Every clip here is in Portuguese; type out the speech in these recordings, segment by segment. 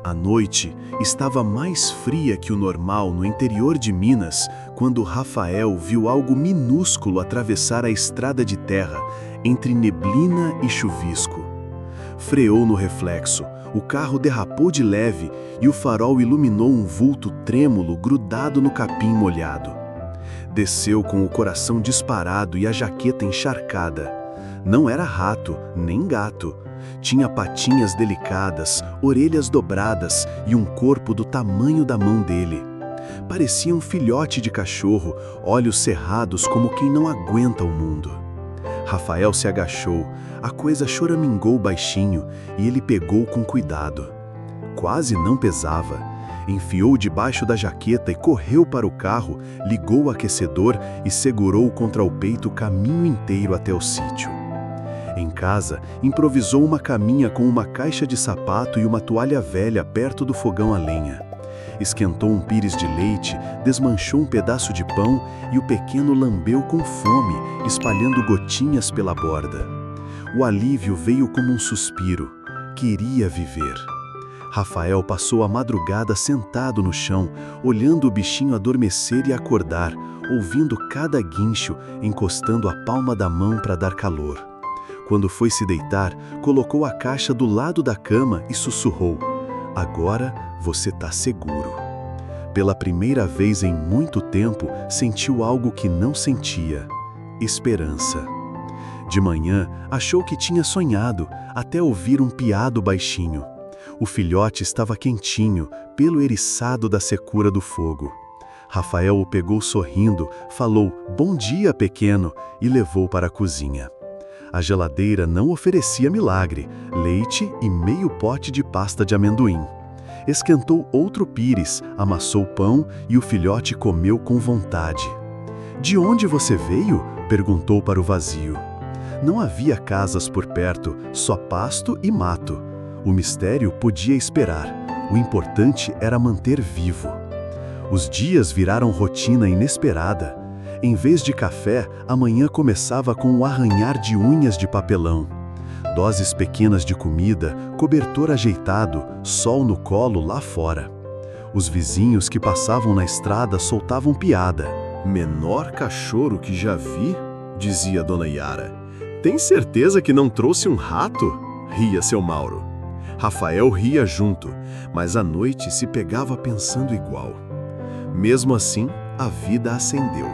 A noite estava mais fria que o normal no interior de Minas quando Rafael viu algo minúsculo atravessar a estrada de terra entre neblina e chuvisco. Freou no reflexo, o carro derrapou de leve e o farol iluminou um vulto trêmulo grudado no capim molhado. Desceu com o coração disparado e a jaqueta encharcada. Não era rato, nem gato. Tinha patinhas delicadas, orelhas dobradas e um corpo do tamanho da mão dele. Parecia um filhote de cachorro, olhos cerrados como quem não aguenta o mundo. Rafael se agachou, a coisa choramingou baixinho e ele pegou com cuidado. Quase não pesava. Enfiou debaixo da jaqueta e correu para o carro, ligou o aquecedor e segurou contra o peito o caminho inteiro até o sítio. Em casa, improvisou uma caminha com uma caixa de sapato e uma toalha velha perto do fogão a lenha. Esquentou um pires de leite, desmanchou um pedaço de pão e o pequeno lambeu com fome, espalhando gotinhas pela borda. O alívio veio como um suspiro. Queria viver. Rafael passou a madrugada sentado no chão, olhando o bichinho adormecer e acordar, ouvindo cada guincho, encostando a palma da mão para dar calor. Quando foi se deitar, colocou a caixa do lado da cama e sussurrou: "Agora você tá seguro." Pela primeira vez em muito tempo, sentiu algo que não sentia: esperança. De manhã, achou que tinha sonhado, até ouvir um piado baixinho. O filhote estava quentinho, pelo eriçado da secura do fogo. Rafael o pegou sorrindo, falou "Bom dia, pequeno" e levou para a cozinha. A geladeira não oferecia milagre, leite e meio pote de pasta de amendoim. Esquentou outro pires, amassou pão e o filhote comeu com vontade. "De onde você veio?" perguntou para o vazio. Não havia casas por perto, só pasto e mato. O mistério podia esperar, o importante era manter vivo. Os dias viraram rotina inesperada. Em vez de café, a manhã começava com um arranhar de unhas de papelão. Doses pequenas de comida, cobertor ajeitado, sol no colo lá fora. Os vizinhos que passavam na estrada soltavam piada. "Menor cachorro que já vi", dizia Dona Yara. "Tem certeza que não trouxe um rato?" ria seu Mauro. Rafael ria junto, mas à noite se pegava pensando igual. Mesmo assim, a vida acendeu.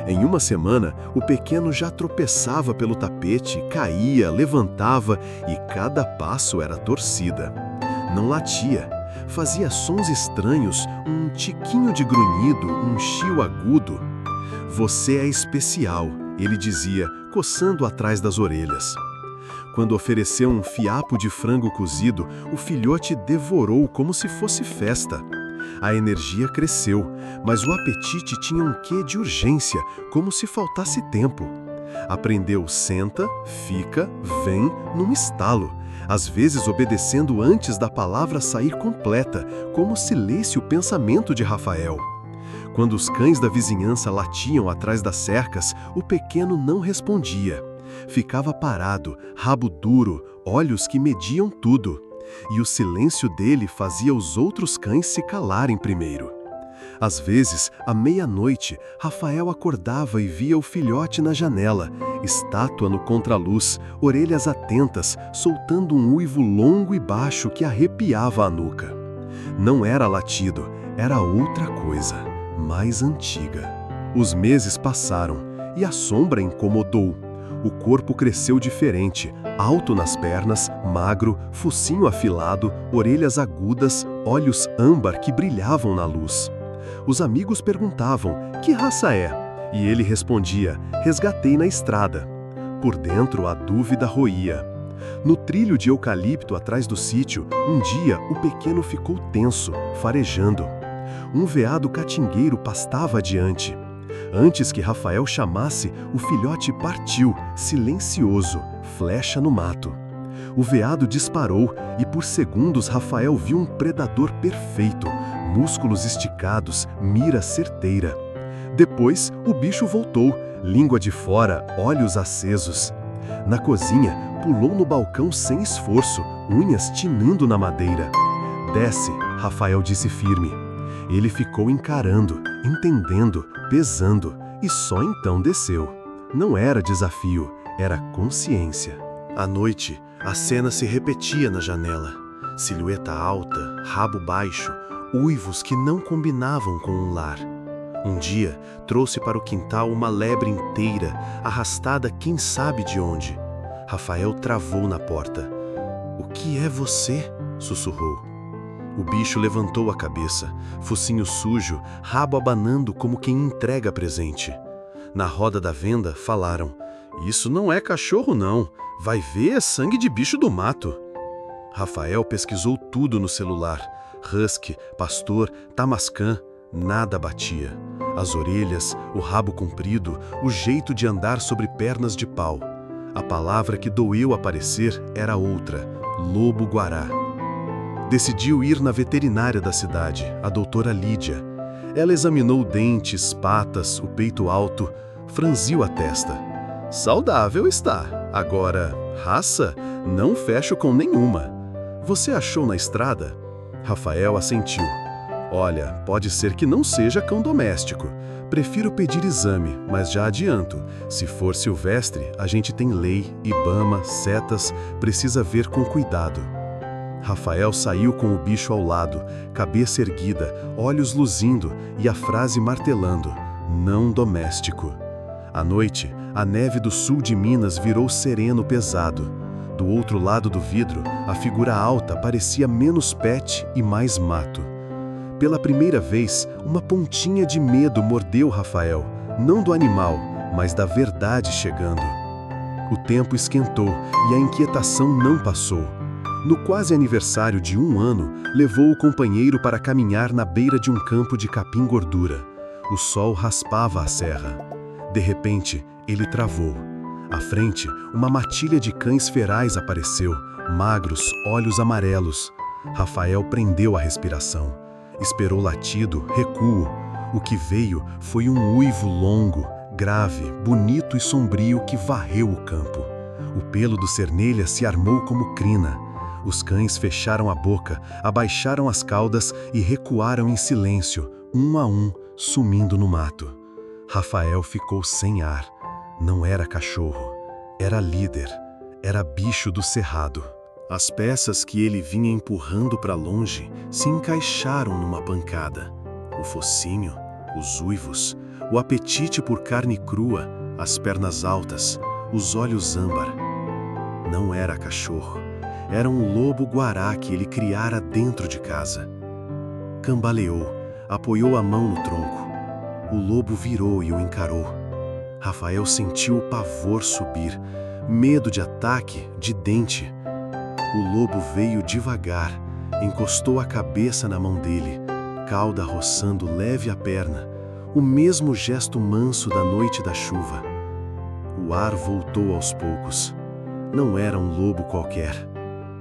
Em uma semana, o pequeno já tropeçava pelo tapete, caía, levantava e cada passo era torcida. Não latia, fazia sons estranhos, um tiquinho de grunhido, um chiu agudo. "Você é especial", ele dizia, coçando atrás das orelhas. Quando ofereceu um fiapo de frango cozido, o filhote devorou como se fosse festa. A energia cresceu, mas o apetite tinha um quê de urgência, como se faltasse tempo. Aprendeu senta, fica, vem, num estalo, às vezes obedecendo antes da palavra sair completa, como se lesse o pensamento de Rafael. Quando os cães da vizinhança latiam atrás das cercas, o pequeno não respondia. Ficava parado, rabo duro, olhos que mediam tudo. E o silêncio dele fazia os outros cães se calarem primeiro. Às vezes, à meia-noite, Rafael acordava e via o filhote na janela, estátua no contraluz, orelhas atentas, soltando um uivo longo e baixo que arrepiava a nuca. Não era latido, era outra coisa, mais antiga. Os meses passaram e a sombra incomodou. O corpo cresceu diferente, alto nas pernas, magro, focinho afilado, orelhas agudas, olhos âmbar que brilhavam na luz. Os amigos perguntavam: "Que raça é?" E ele respondia: "Resgatei na estrada." Por dentro a dúvida roía. No trilho de eucalipto atrás do sítio, um dia o pequeno ficou tenso, farejando. Um veado catingueiro pastava adiante. Antes que Rafael chamasse, o filhote partiu, silencioso, flecha no mato. O veado disparou e por segundos Rafael viu um predador perfeito, músculos esticados, mira certeira. Depois, o bicho voltou, língua de fora, olhos acesos. Na cozinha, pulou no balcão sem esforço, unhas tinando na madeira. Desce, Rafael disse firme. Ele ficou encarando, entendendo, pesando, e só então desceu. Não era desafio, era consciência. À noite, a cena se repetia na janela. Silhueta alta, rabo baixo, uivos que não combinavam com um lar. Um dia, trouxe para o quintal uma lebre inteira, arrastada quem sabe de onde. Rafael travou na porta. "O que é você?" sussurrou. O bicho levantou a cabeça, focinho sujo, rabo abanando como quem entrega presente. Na roda da venda, falaram: "Isso não é cachorro não, vai ver é sangue de bicho do mato." Rafael pesquisou tudo no celular. Husky, pastor, tamascan, nada batia. As orelhas, o rabo comprido, o jeito de andar sobre pernas de pau. A palavra que doeu aparecer era outra: lobo-guará. Decidiu ir na veterinária da cidade, a doutora Lídia. Ela examinou dentes, patas, o peito alto, franziu a testa. "Saudável está. Agora, raça, não fecho com nenhuma. Você achou na estrada?" Rafael assentiu. "Olha, pode ser que não seja cão doméstico. Prefiro pedir exame, mas já adianto. Se for silvestre, a gente tem lei, IBAMA, setas, precisa ver com cuidado." Rafael saiu com o bicho ao lado, cabeça erguida, olhos luzindo e a frase martelando: "Não doméstico." À noite, a neve do sul de Minas virou sereno pesado. Do outro lado do vidro, a figura alta parecia menos pet e mais mato. Pela primeira vez, uma pontinha de medo mordeu Rafael, não do animal, mas da verdade chegando. O tempo esquentou e a inquietação não passou. No quase aniversário de 1 ano, levou o companheiro para caminhar na beira de um campo de capim-gordura. O sol raspava a serra. De repente, ele travou. À frente, uma matilha de cães ferais apareceu, magros, olhos amarelos. Rafael prendeu a respiração. Esperou latido, recuo. O que veio foi um uivo longo, grave, bonito e sombrio que varreu o campo. O pelo do cernelha se armou como crina. Os cães fecharam a boca, abaixaram as caudas e recuaram em silêncio, um a um, sumindo no mato. Rafael ficou sem ar. Não era cachorro, era líder, era bicho do cerrado. As peças que ele vinha empurrando para longe se encaixaram numa pancada. O focinho, os uivos, o apetite por carne crua, as pernas altas, os olhos âmbar. Não era cachorro. Era um lobo-guará que ele criara dentro de casa. Cambaleou, apoiou a mão no tronco. O lobo virou e o encarou. Rafael sentiu o pavor subir, medo de ataque, de dente. O lobo veio devagar, encostou a cabeça na mão dele, cauda roçando leve a perna, o mesmo gesto manso da noite da chuva. O ar voltou aos poucos. Não era um lobo qualquer.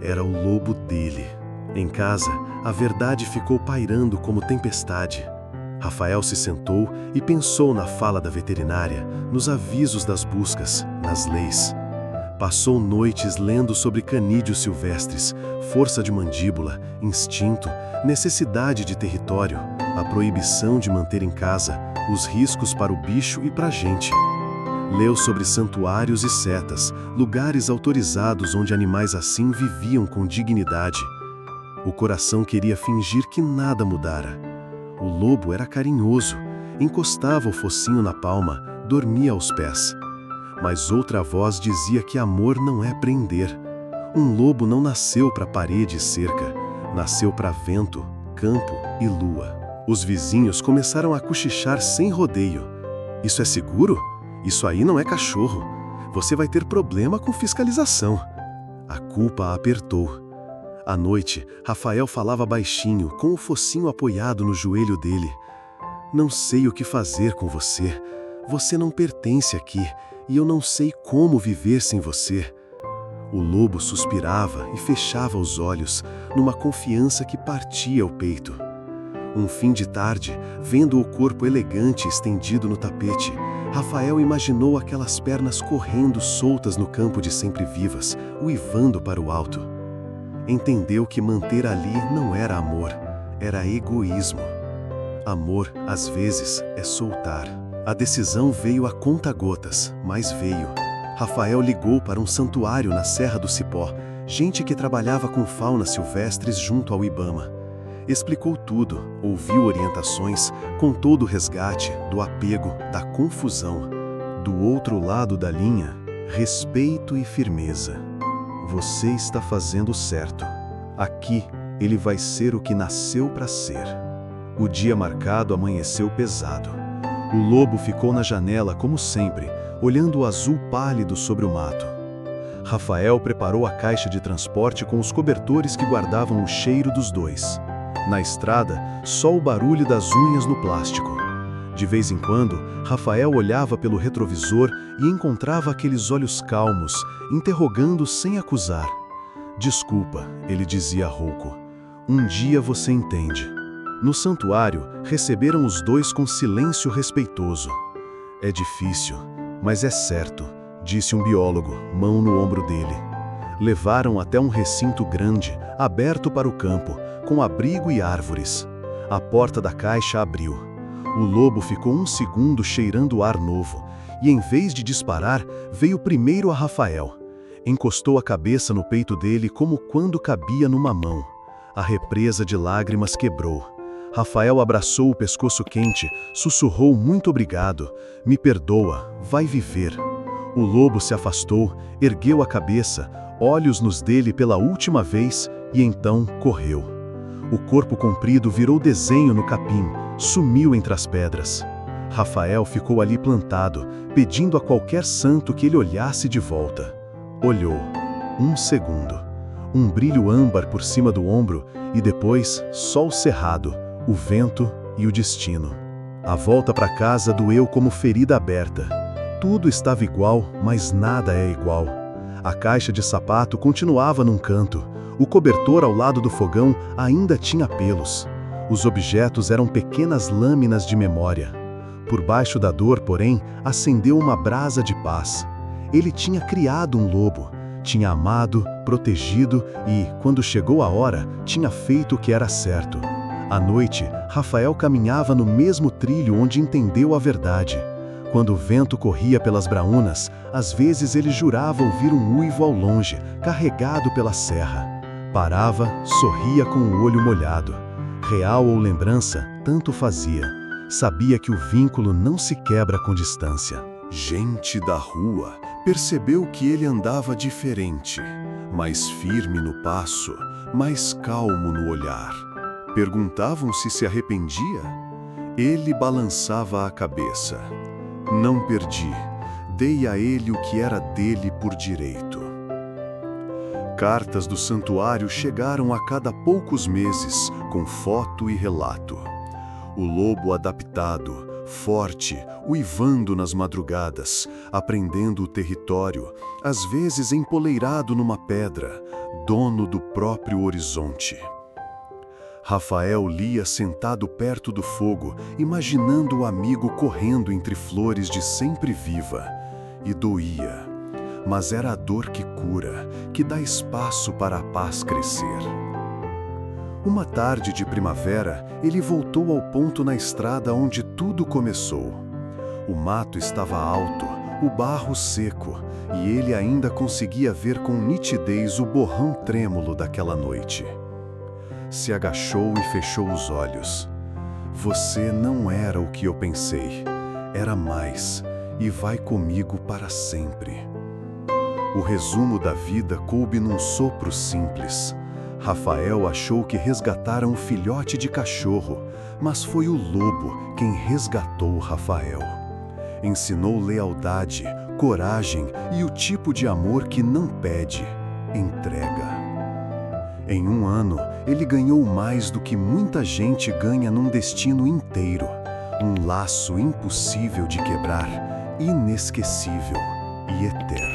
Era o lobo dele. Em casa, a verdade ficou pairando como tempestade. Rafael se sentou e pensou na fala da veterinária, nos avisos das buscas, nas leis. Passou noites lendo sobre canídeos silvestres, força de mandíbula, instinto, necessidade de território, a proibição de manter em casa, os riscos para o bicho e para a gente. Leu sobre santuários e setas, lugares autorizados onde animais assim viviam com dignidade. O coração queria fingir que nada mudara. O lobo era carinhoso, encostava o focinho na palma, dormia aos pés. Mas outra voz dizia que amor não é prender. Um lobo não nasceu para parede e cerca, nasceu para vento, campo e lua. Os vizinhos começaram a cochichar sem rodeio. "Isso é seguro? Isso aí não é cachorro. Você vai ter problema com fiscalização." A culpa a apertou. À noite, Rafael falava baixinho, com o focinho apoiado no joelho dele. "Não sei o que fazer com você. Você não pertence aqui, e eu não sei como viver sem você." O lobo suspirava e fechava os olhos, numa confiança que partia o peito. Um fim de tarde, vendo o corpo elegante estendido no tapete, Rafael imaginou aquelas pernas correndo soltas no campo de sempre vivas, uivando para o alto. entendeu que manter ali não era amor, era egoísmo. Amor, às vezes, é soltar. A decisão veio a conta-gotas, mas veio. Rafael ligou para um santuário na Serra do Cipó, gente que trabalhava com faunas silvestres junto ao Ibama. Explicou tudo, ouviu orientações, contou do resgate, do apego, da confusão. Do outro lado da linha, respeito e firmeza. Você está fazendo certo. Aqui, ele vai ser o que nasceu para ser. O dia marcado amanheceu pesado. O lobo ficou na janela como sempre, olhando o azul pálido sobre o mato. Rafael preparou a caixa de transporte com os cobertores que guardavam o cheiro dos dois. Na estrada, só o barulho das unhas no plástico. De vez em quando, Rafael olhava pelo retrovisor e encontrava aqueles olhos calmos, interrogando sem acusar. Desculpa, ele dizia rouco. Um dia você entende. No santuário, receberam os dois com silêncio respeitoso. É difícil, mas é certo, disse um biólogo, mão no ombro dele. Levaram até um recinto grande, aberto para o campo, com abrigo e árvores. A porta da caixa abriu. O lobo ficou um segundo cheirando ar novo, e em vez de disparar, veio primeiro a Rafael. Encostou a cabeça no peito dele como quando cabia numa mão. A represa de lágrimas quebrou. Rafael abraçou o pescoço quente, sussurrou muito obrigado. Me perdoa, vai viver. O lobo se afastou, ergueu a cabeça, olhos nos dele pela última vez e então correu. O corpo comprido virou desenho no capim, sumiu entre as pedras. Rafael ficou ali plantado, pedindo a qualquer santo que ele olhasse de volta. Olhou. Um segundo. Um brilho âmbar por cima do ombro e depois sol cerrado, o vento e o destino. A volta para casa doeu como ferida aberta. Tudo estava igual, mas nada é igual. A caixa de sapato continuava num canto. O cobertor ao lado do fogão ainda tinha pelos. Os objetos eram pequenas lâminas de memória. Por baixo da dor, porém, acendeu uma brasa de paz. Ele tinha criado um lobo, tinha amado, protegido e, quando chegou a hora, tinha feito o que era certo. À noite, Rafael caminhava no mesmo trilho onde entendeu a verdade. Quando o vento corria pelas braúnas, às vezes ele jurava ouvir um uivo ao longe, carregado pela serra. Parava, sorria com o olho molhado. Real ou lembrança, tanto fazia. Sabia que o vínculo não se quebra com distância. Gente da rua percebeu que ele andava diferente, mais firme no passo, mais calmo no olhar. Perguntavam-se se arrependia. Ele balançava a cabeça. Não perdi, dei a ele o que era dele por direito. Cartas do santuário chegaram a cada poucos meses, com foto e relato. O lobo adaptado, forte, uivando nas madrugadas, aprendendo o território, às vezes empoleirado numa pedra, dono do próprio horizonte. Rafael lia sentado perto do fogo, imaginando o amigo correndo entre flores de sempre viva. E doía. Mas era a dor que cura, que dá espaço para a paz crescer. Uma tarde de primavera, ele voltou ao ponto na estrada onde tudo começou. O mato estava alto, o barro seco, e ele ainda conseguia ver com nitidez o borrão trêmulo daquela noite. Se agachou e fechou os olhos. Você não era o que eu pensei, era mais, e vai comigo para sempre. O resumo da vida coube num sopro simples. Rafael achou que resgataram um filhote de cachorro, mas foi o lobo quem resgatou Rafael. Ensinou lealdade, coragem e o tipo de amor que não pede, entrega. Em um ano, ele ganhou mais do que muita gente ganha num destino inteiro. Um laço impossível de quebrar, inesquecível e eterno.